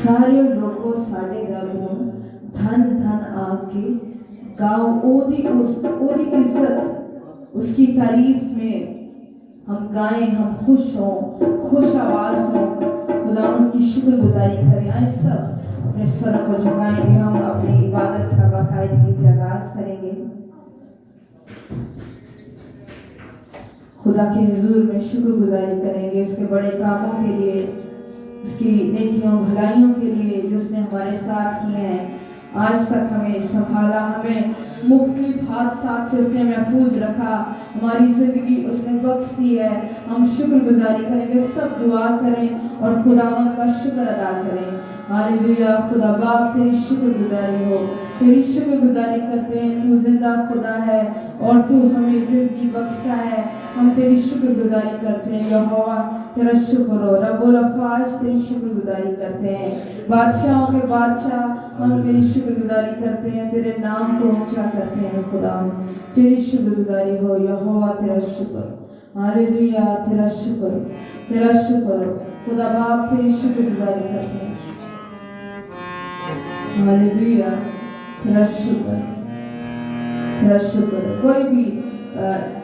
सारे लोगों साडे रब नूं धन धन आके गाओ ओदी इज्जत उसकी तारीफ में हम गाएं, हम खुश हों, खुश आवाज हों, खुदावंद की शुक्रगुजारी करें। आए सब अपने सर को झुकाएंगे, हम अपनी इबादत का बाकायदगी से आगाज करेंगे। खुदा के हुजूर में शुक्रगुजारी करेंगे उसके बड़े कामों के लिए, उसकी नेकियों भलाइयों के लिए जो उसने हमारे साथ किए हैं। आज तक हमें संभाला, हमें मुख्तलिफ हादसात से उसने महफूज रखा, हमारी जिंदगी उसने बख्श दी है। हम शुक्रगुजारी करेंगे, सब दुआ करें और खुदावंद का शुक्र अदा करें। हालेलुया। खुदा बाप तेरी शुक्रगुजारी हो, तेरी शुक्रगुजारी करते हैं। तू जिंदा खुदा है और तू हमें जिंदगी बख्शता है। हम तेरी शुक्रगुजारी करते हैं यहोवा, तेरा शुक्र हो। रब्बुल अफ़ाज तेरी शुक्रगुजारी करते हैं। बादशाहों के बादशाह हम तेरी शुक्रगुजारी करते हैं, तेरे नाम को ऊंचा करते हैं। खुदा तेरी शुक्रगुजारी हो यहोवा, तेरा शुक्र। हालेलुया। तेरा शुक्र, तेरा शुक्र। खुदा बाप तेरी शुक्रगुजारी करते हैं। हालेलुया। तेरा शुक्र, तेरा शुक्र। कोई भी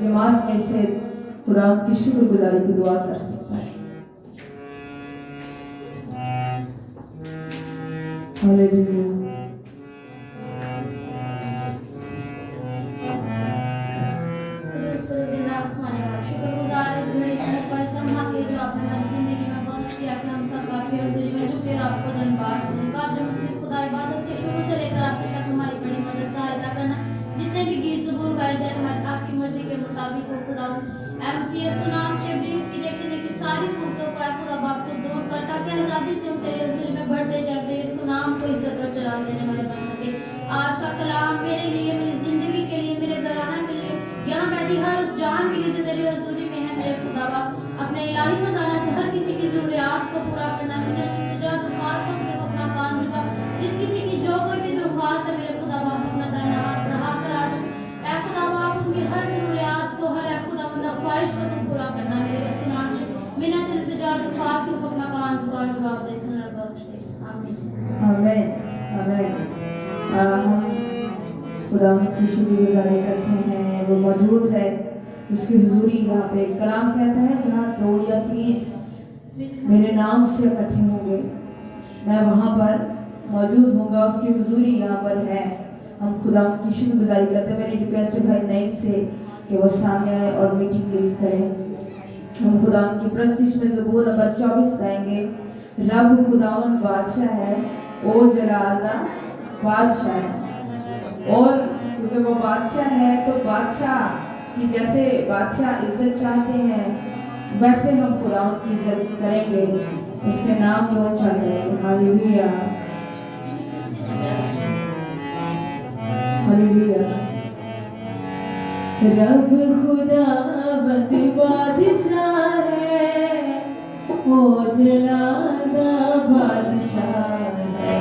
जमात में से खुदा की शुक्रगुजारी की दुआ कर सकता है। हालेलुया। आज का कलाम मेरे लिए, मेरी जिंदगी के लिए, मेरे घराना के लिए, यहाँ बैठी हर उस जान के लिए जो तेरी हुजूरी में है। मेरे खुदावा अपने इलाही खजाना से हर किसी की जरूरियात को पूरा करना, मिन्नत इल्तिजा दरख्वास्त को तरफ अपना कान झुका। जिस किसी की जो कोई भी दरख्वास्त है मेरे खुदावा अपना दाहिना हाथ बढ़ा कर आज ऐ खुदावा उनकी हर जरूरियात को, हर खुदावंद ख्वाहिश को तुम पूरा करना। मेरे सिना से मिन्नत इल्तिजा दरख्वास्त को अपना कान झुका जवाब दे सुन बख्श दे। आमीन आमीन आमीन। हम खुदा की शुक्रगुजारी करते हैं, वो मौजूद है, उसकी हुजूरी यहाँ पे कलाम कहता है जहाँ 2 या 3 मेरे नाम से इकट्ठे होंगे मैं वहाँ पर मौजूद होऊंगा। उसकी हुजूरी यहाँ पर है। हम खुदा की शुक्रगुजारी करते हैं। मेरी रिक्वेस्ट है भाई नईम से कि वो सामने आए और मीटिंग लीड करें। हम खुदा की प्रस्तुति में ज़बूर नंबर 24 गाएंगे। रब खुदावंद बादशाह है, ओ जलाला बादशाह है। और क्योंकि वो बादशाह है तो बादशाह की जैसे बादशाह इज्जत चाहते हैं वैसे हम खुदावंद की इज्जत करेंगे, उसके नाम को अच्छा करेंगे। Hallelujah hallelujah. रब खुदावंद बादशाह है, ओ जलाला बादशाह है।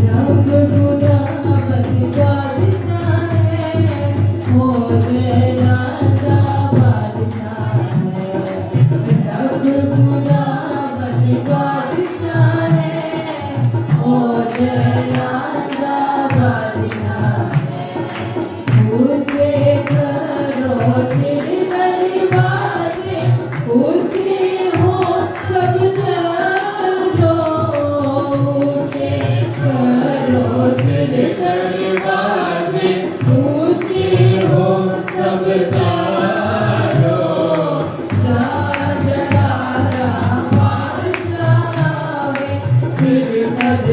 रब खुदावंद बादशाह है, ओ जलाला बादशाह है। रब खुदावंद बादशाह है, ओ जलाला बादशाह है। मुझे करो तेरी बड़ी बातें, ऊंची हो सब करो, मुझे करो तेरे दरवाजे ऊंचे हो सब तारो फिर कद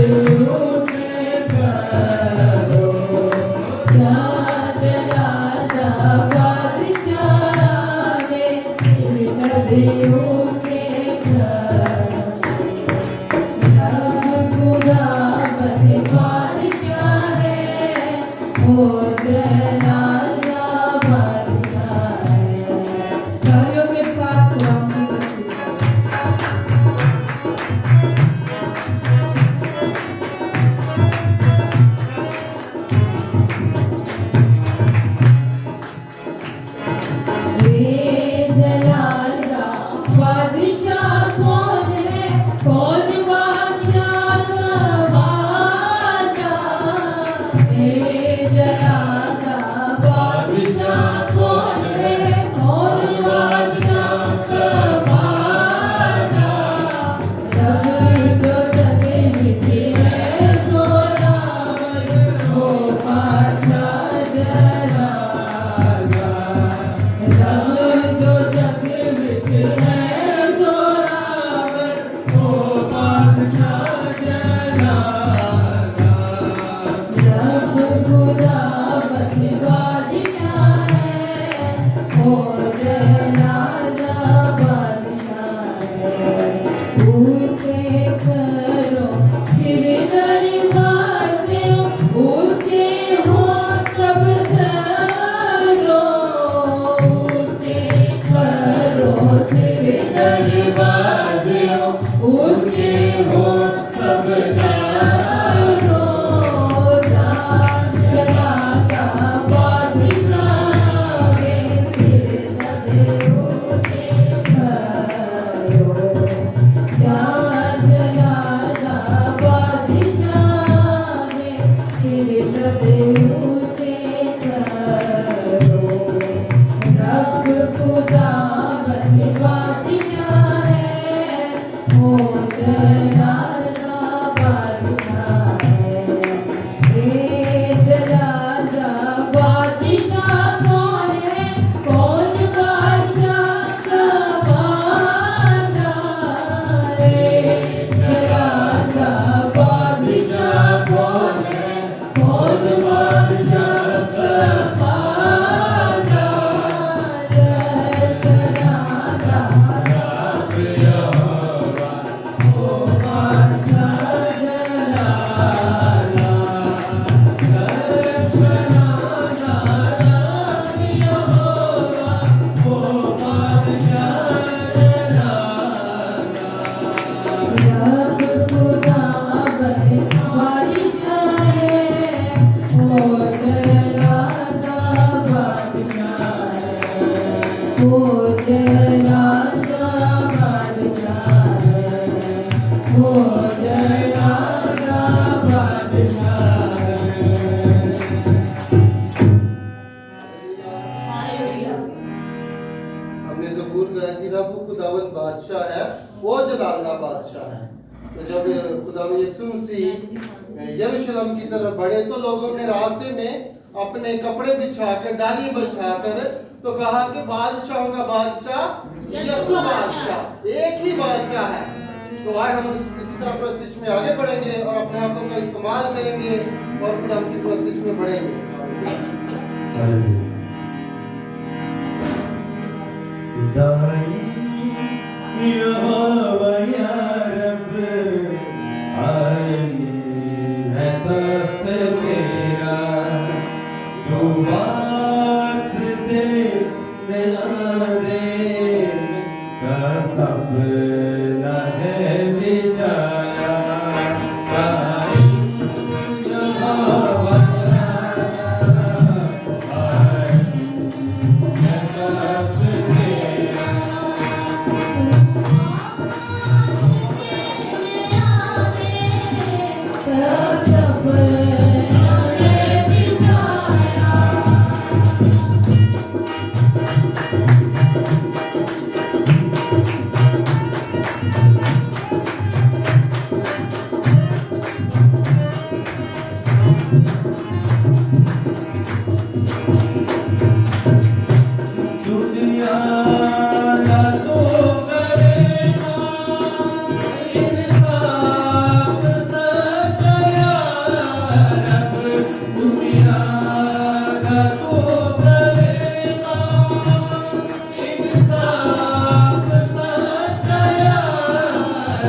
ऊंचे करो तालियों के साथ खुदावंद की प्रस्तुति करें। दरवाजे ऊंचे हो सब तारो हमने ज़बूर गाया कि रब खुदावंद बादशाह है, वो जलालना बादशाह है। तो जब खुदावंद यीशु मसीह यरूशलेम की तरफ बढ़े तो लोगों ने रास्ते में अपने कपड़े बिछाकर डाली बिछाकर तो कहा कि बादशाहों का बादशाह यीशु बादशाह एक ही बादशाह है। तो आज हम इसी तरह प्रोसेस में आगे बढ़ेंगे और अपने आपों का इस्तेमाल करेंगे और खुदा की प्रोसेस में बढ़ेंगे। यहोवा या रब कायम है तख्त तेरा, तू वास्ते में ना दे तब न है बिछाया। यहोवा दुनिया का तू करेगा इंसाफ सच्चाया रब दुनिया का तू करेगा इंसाफ सच्चाया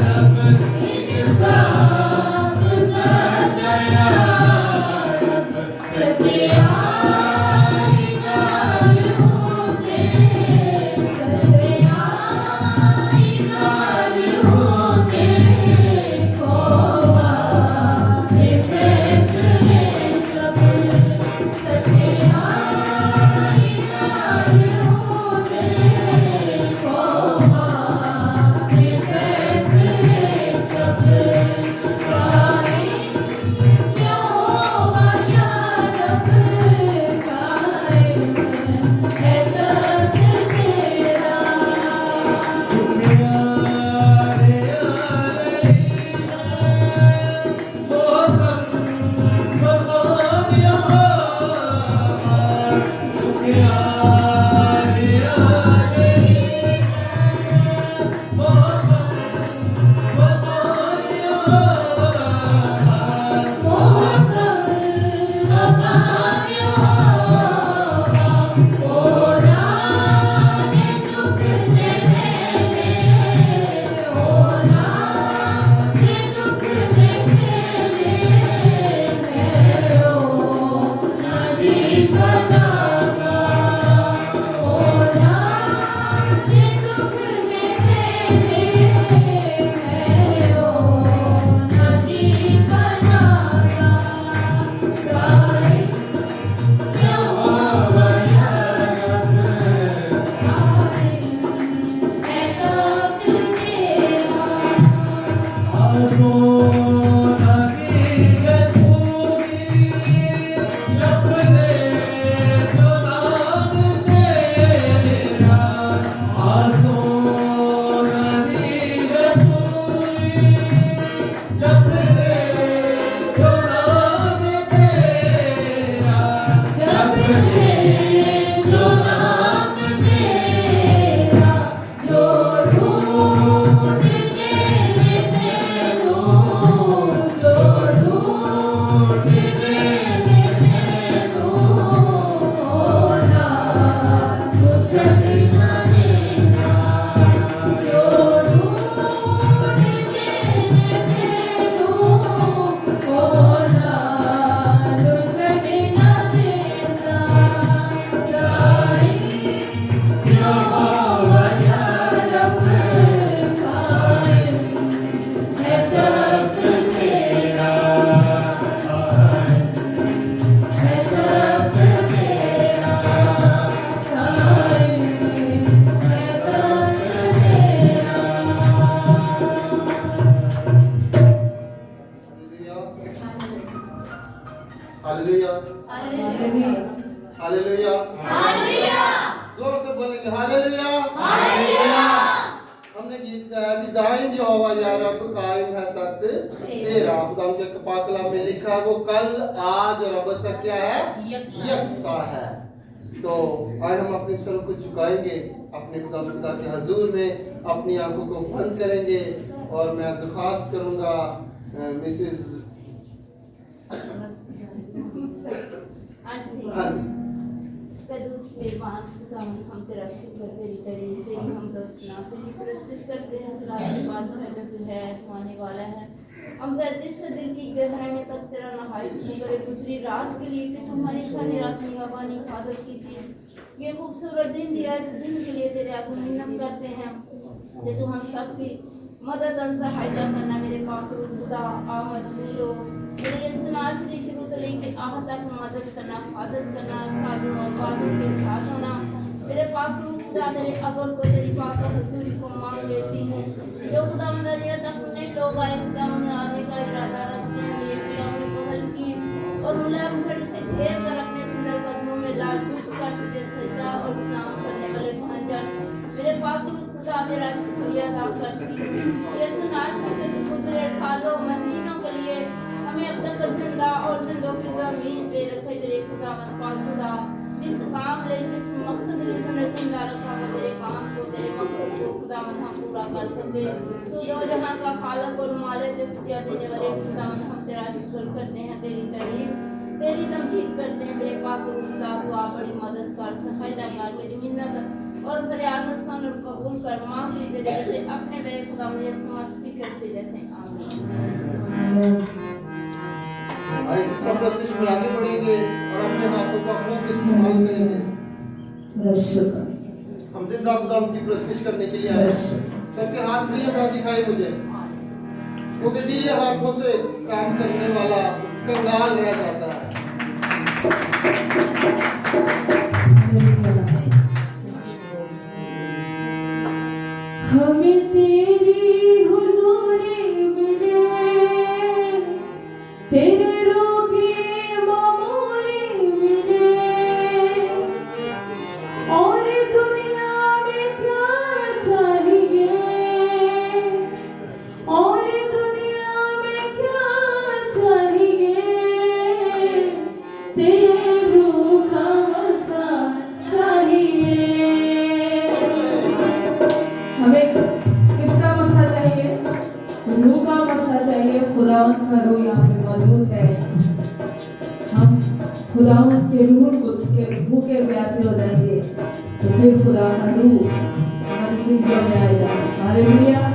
रब इंसाफ सच्चाया रब सच्चाया हालेलुया हालेलुया हालेलुया हालेलुया जोर से बोलेंगे हालेलुया हालेलुया हमने गीत गाया कि दाइन यहोवा या रब कायम है तख्त तेरा। खुदा के पाकला में लिखा है वो कल आज और अब तक क्या है यकसा है। तो आज हम अपने सर को झुकाएंगे अपने खुदा के हजूर में, अपनी आंखों को बंद करेंगे और मैं दरख्वास्त करूंगा मिसेस कदूस मेहमान खुदावन हम तेरा शुक्र तेरी तारीफ तेरी हम दोस्तना तेरी प्रस्तुत करते हैं खुदा के बादशाह जो तू है आने वाला है। हम दिल से दिल की गहराई में तक तेरा नहायत शुक्र है दूसरी रात के लिए कि तुम्हारी खाने रात निगहबानी हिफाजत की थी। ये खूबसूरत दिन दिया, इस दिन के लिए तेरे आगे मिन्नत करते हैं कि तू हम सब की मदद और सहायता करना मेरे पाक खुदा आमद बोलो मेरे इस्तेमाल से शुरू से लेकर आखिर तक मदद करना, हिफाजत करना, सालों और बातों के साथ होना। मेरे पाक खुदा तेरे अबर को तेरी पाक हजूरी को मांग लेती हूँ। जो खुदा मंदिर तक नए लोग आए खुदा में आने का इरादा रखते हैं, ये फिरौन को हल्की और मुलायम घड़ी से घेर कर अपने सुंदर कदमों में लाल कर तुझे सजदा और सलाम करने वाले भांजन मेरे पाक खुदा तेरा शुक्रिया अदा करती हूँ। ये सुनास के गुजरे सालों महीनों के लिए हमें हमें अब तक जिंदा और जिंदों की जमीन पे रखे तेरे खुदावन पाक खुदा जिस काम ले जिस मकसद ले तूने जिंदा रखा है तेरे काम को तेरे मकसद को खुदावन हम पूरा कर सके तू दो जहां का खालिक और मालिक इख्तियार देने वाले खुदावन हम तेरा शुक्र करते हैं तेरी तारीफ तेरी तमजीद करते हैं मेरे पाक खुदा तू आप बड़ी मदद कर सहायता कर मेरी मिन्नत और फरियाद न सुन और कबूल कर मांग ली तेरे से अपने मेरे खुदावन यीशु मसीह के से जैसे आमीन। आइए सिस्टर प्रशिश में आगे बढ़ेंगे और अपने हाथों का खूब इस्तेमाल करेंगे। हम जिंदा खुदा की प्रशिश करने के लिए आए सबके हाथ फ्री है दिखाई मुझे क्योंकि ढीले हाथों से काम करने वाला कंगाल रह जाता है। हमें तेरी हुजूरी मिले तेरे रोके मामूरी मिले और दुनिया में क्या चाहिए और दुनिया में क्या चाहिए तेरे रूह का मसा चाहिए। हमें किसका मसा चाहिए? रूह का मसा चाहिए। खुदावंत का रूह यहाँ पे मौजूद है। हम खुदावंत के रूह कुछ के भूखे प्यासे हो जाएंगे तो फिर खुदा का रूह हमारी जिंदगी में आएगा। हालेलुया।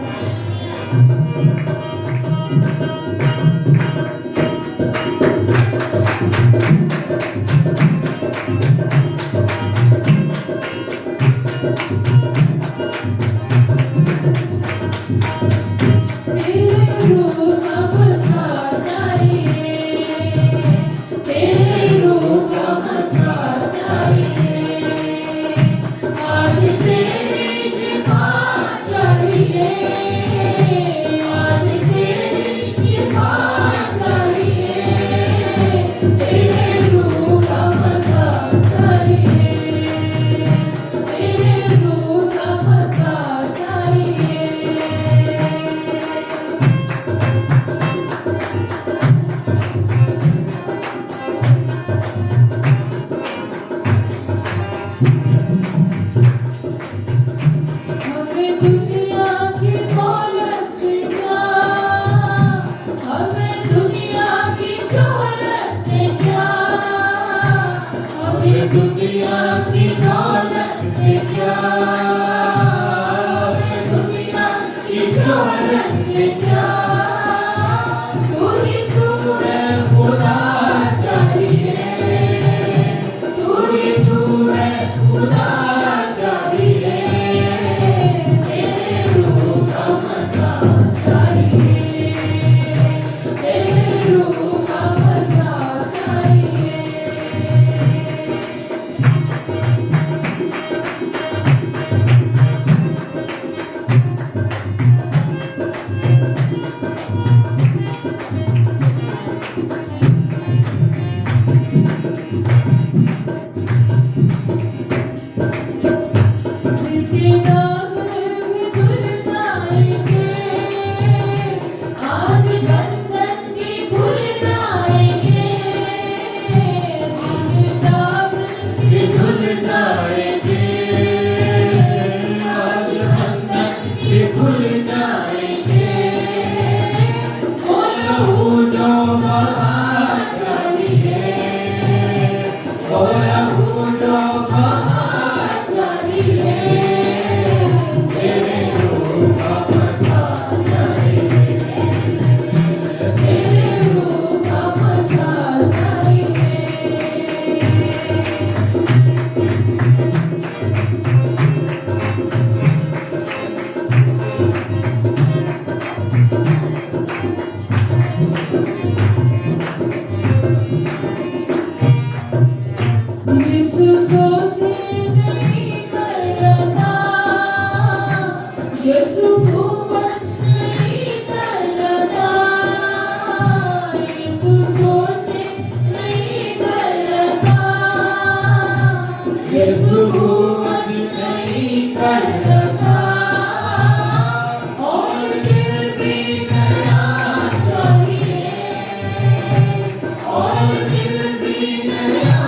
भी नया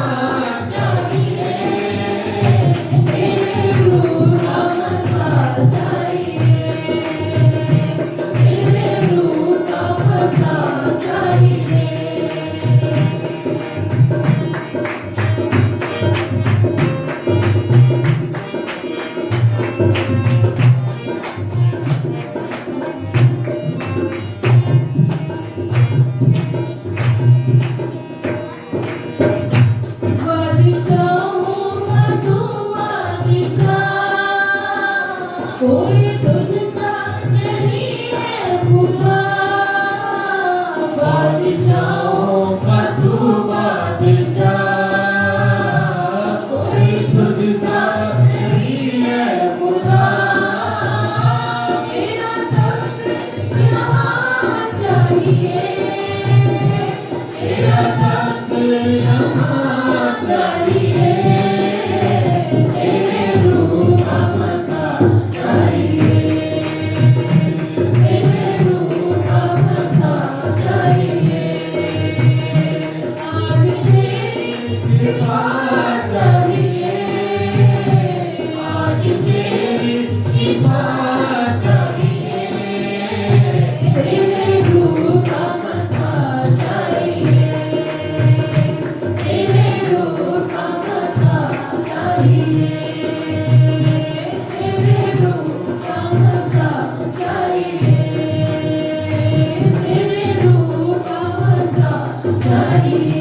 चाहिए, तेरे रूह का मसा चाहिए, तेरे रूह का मसा चाहिए। बादशाहों का तू बादशाह, कोई तुझसा नहीं है खुदा। बादशाहों का तू बादशाह, कोई तुझसा नहीं है खुदा। तेरा तख्त यहाँ चाहिए, तेरा तख्त यहाँ चाहिए, तेरे रूह का मसा चाहिए, तेरे रूह का मसा चाहिए। आज तेरी शिफा चाहिए, आज तेरी शिफा चाहिए, तेरे रूह का मसा चाहिए, तेरे रूह का मसा चाहिए, तेरे रूह का मसा चाहिए, तेरे रूह का मसा चाहिए।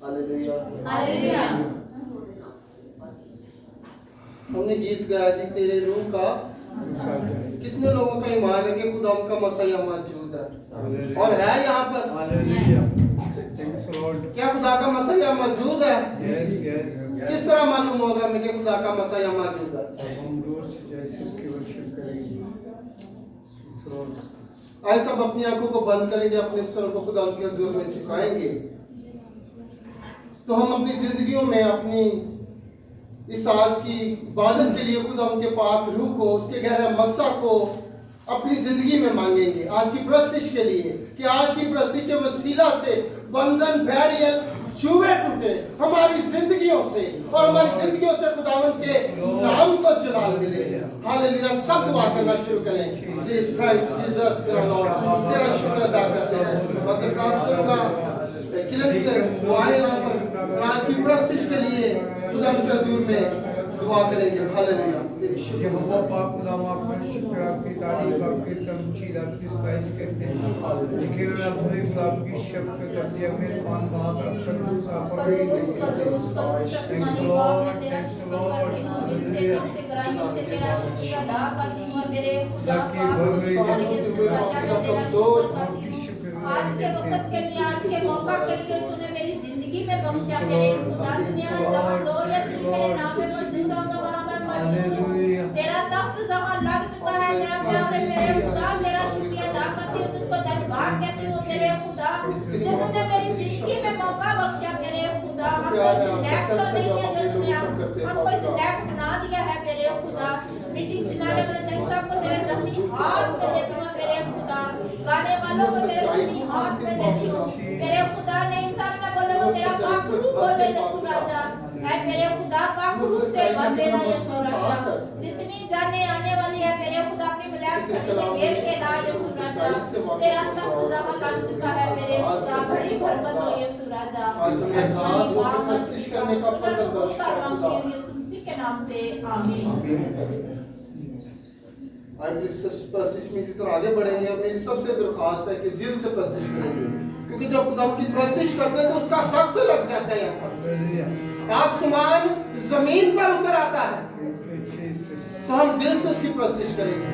Hallelujah, hallelujah. हालेलुया। हमने गीत गाया जी तेरे रूह का। कितने लोगों का ईमान है कि खुदा का मसीहा मौजूद है और है यहाँ पर? क्या खुदा का मसीहा मौजूद है? किस तरह मालूम होगा हमें कि खुदा का मसीहा मौजूद है? आइए सब अपनी आंखों को बंद करेंगे, अपने सर को खुदा के हुजूर में झुकाएंगे। तो हम अपनी जिंदगियों में अपनी इस आज की इबादत के लिए खुदा उनके पाक रूह को, उसके गहरे मस्सा को अपनी जिंदगी में मांगेंगे। आज की प्रस्तिश के लिए कि आज की प्रस्तिश के वसीला से बंधन, बैरियल, जुए टूटे हमारी जिंदगियों से और हमारी जिंदगियों से खुदावन के नाम को जलाल मिले। हालेलुया। सब दुआ करना शुरू करें। प्लीज थैंक्स जीसस, तेरा लॉर्ड, तेरा शुक्र अदा करते हैं। मैं दरखास्त करूंगा किरण से वो आए यहाँ पर और आज की प्रस्तिश के लिए खुदा के हुजूर में दुआ करेंगे। हालेलुया। तेरी शुक्र यहोवा पाक खुदाम आपका शुक्र, आपकी तारीफ, आपकी तमजीद, आपकी सताइश करते हैं। लिखे हुए अपने खुदा की शफ़क़त करती है, अपने मान वहाँ पर कद्दूस आप और thanks Lord, thanks Lord. Hallelujah. तेरा शुक्रिया अदा करती हूं मेरे खुदा पाक और यीशु राजा मैं तेरा शुक्र करती हूं आज के वक्त के लिए, आज के मौका के लिए तूने मेरी जिंदगी में बख्शा। मेरे खुदा दुनिया जहां दो या तीन मेरे नाम में मौजूद होगा वहां मैं मौजूद हूं। तेरा तख्त जहां लग चुका है तेरा प्यार है मेरे खुदा। तेरा शुक्रिया अदा करती हूं, तुझको धन्यवाद कहती हूं मेरे खुदा जो तूने मेरी जिंदगी में मौका बख्शा। मेरे खुदा हम कोई सिलेक्ट तो नहीं है जो तूने हम कोई सिलेक्ट बना दिया है मेरे खुदा। मीटिंग चलाने वाले नेता को तेरे जमीन हाथ में देती हूं मेरे खुदा। गाने वालों को तेरे जमीन हाथ में देती हूं मेरे खुदा। नहीं इंसान ना बोले वो तेरा पाक रूह बोले यीशु राजा है मेरे खुदा। पाक रूह से भर देना यीशु राजा। जितनी जाने आने वाली है मेरे खुदा अपनी मलैक छवि से घेर के ला यीशु राजा। तेरा तख्त जहां लग चुका है मेरे खुदा। बड़ी बरकत हो यीशु राजा। आज हमें साथ होकर प्रस्तिश करने का फजल बख्श कर खुदा। यीशु मसीह के नाम से आमीन। आज प्रस्तिश में जिस तरह आगे बढ़ेंगे मेरी सबसे दरख्वास्त है कि दिल से प्रस्तिश करेंगे, क्योंकि जब खुदा की प्रस्तिश करते हैं तो उसका तख्त लग जाता है। यहाँ पर आसमान जमीन पर उतर आता है। तो हम दिल से उसकी प्रस्तिश करेंगे।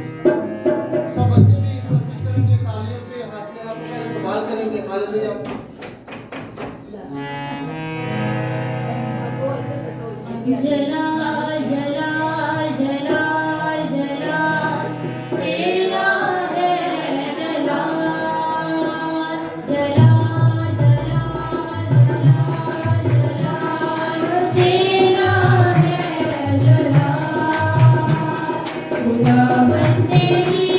सब बच्चे भी प्रस्तिश करेंगे, तालियों से अपने हाथों का इस्तेमाल करेंगे। हालेलुया। जलाल जलाल जलाल जलाल तेरा है जलाल जलाल जलाल जलाल जलाल तेरा है जलाल खुदा बंदे की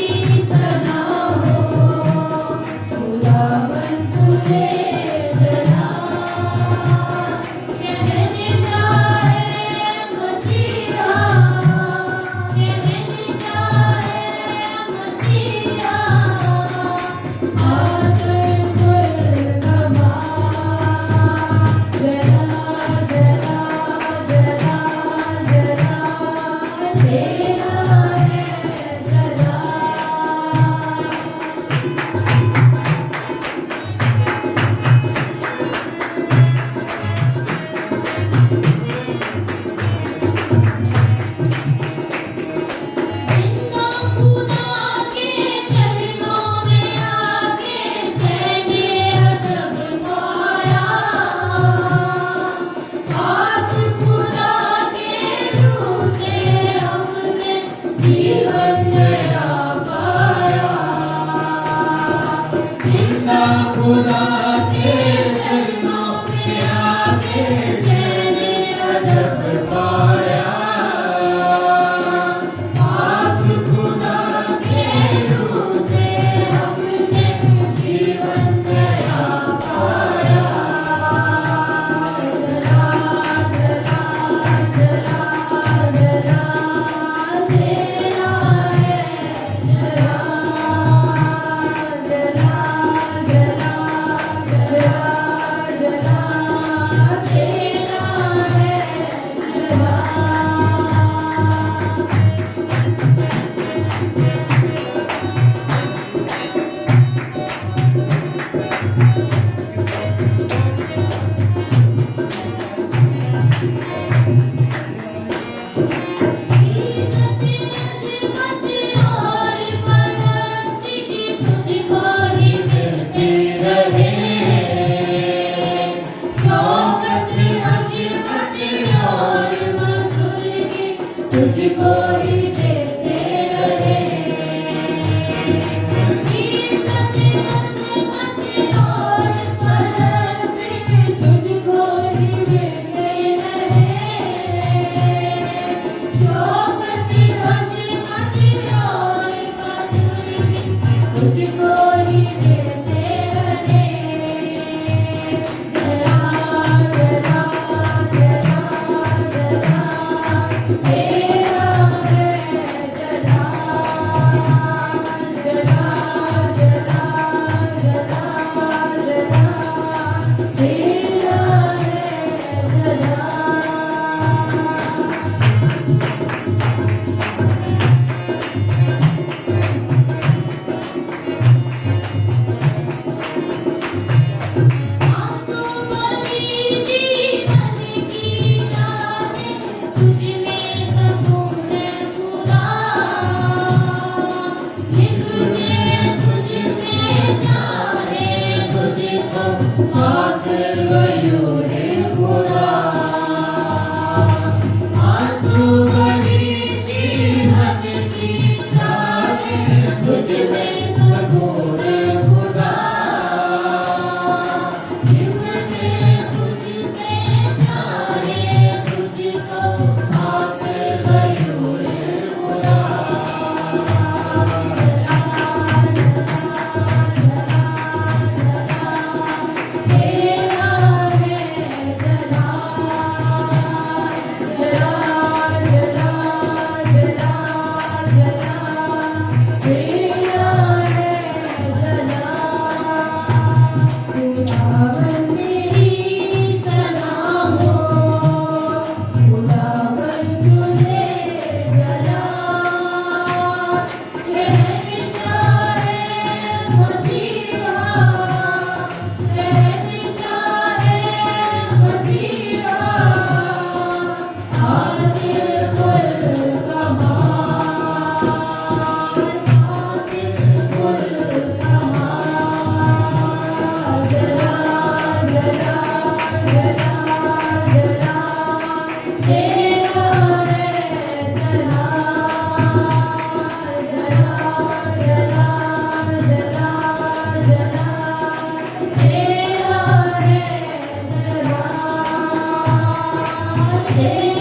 तुझको ही देते रहे जला जला जला जला तेरा है जला जला जला जला जला तेरा है जला आंसू भरी जीवन की राहें तुझ में सकून खुदा लिख के तुझ में चाहे तुझको साथ गयोरे खुदा आंसू भरी जीवन की राहें तुझ में सकून खुदा Yeah.